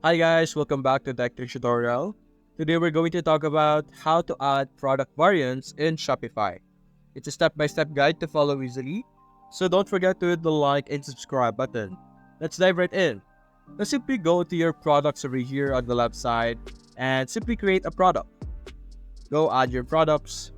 Hi guys, welcome back to Tech Trick Tutorial. Today we're going to talk about how to add product variants in Shopify. It's a step-by-step guide to follow easily, so don't forget to hit the like and subscribe button. Let's dive right in. Now simply go to your products over here on the left side and simply create a product. Go add your products,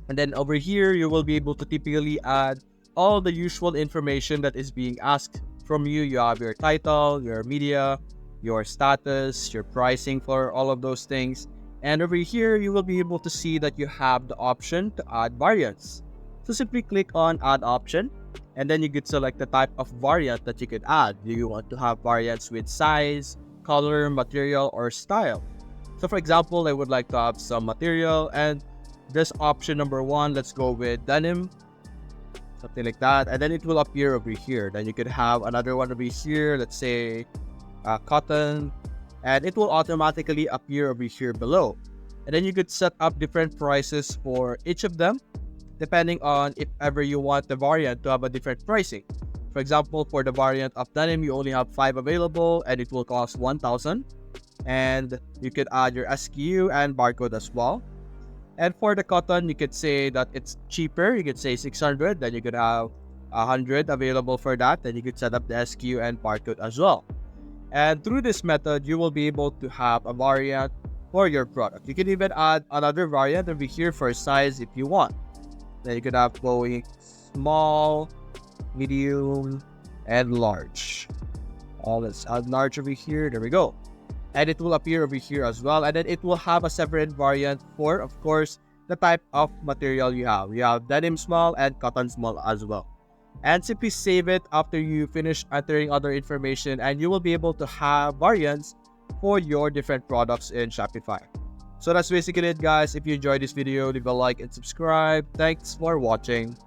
and then over here you will be able to typically add all the usual information that is being asked from you. You have your title, your media, your status, your pricing for all of those things. And over here you will be able to see that you have the option to add variants. So simply click on add option, and then you could select the type of variant that you could add. Do you want to have variants with size, color, material, or style? So for example, I would like to have some material, and this option number one, let's go with denim, something like that, and then it will appear over here. Then you could have another one over here, let's say cotton, and it will automatically appear over here below. And then you could set up different prices for each of them, depending on if ever you want the variant to have a different pricing. For example, for the variant of denim, you only have 5 available and it will cost 1,000. And you could add your SKU and barcode as well. And for the cotton, you could say that it's cheaper. You could say 600, then you could have 100 available for that. Then you could set up the SKU and barcode as well. And through this method, you will be able to have a variant for your product. You can even add another variant over here for size if you want. Then you could have going small, medium, and large. Let's add large over here. There we go. And it will appear over here as well. And then it will have a separate variant for, of course, the type of material you have. You have denim small and cotton small as well. And simply save it after you finish entering other information, and you will be able to have variants for your different products in Shopify. So that's basically it, guys. If you enjoyed this video, leave a like and subscribe. Thanks for watching.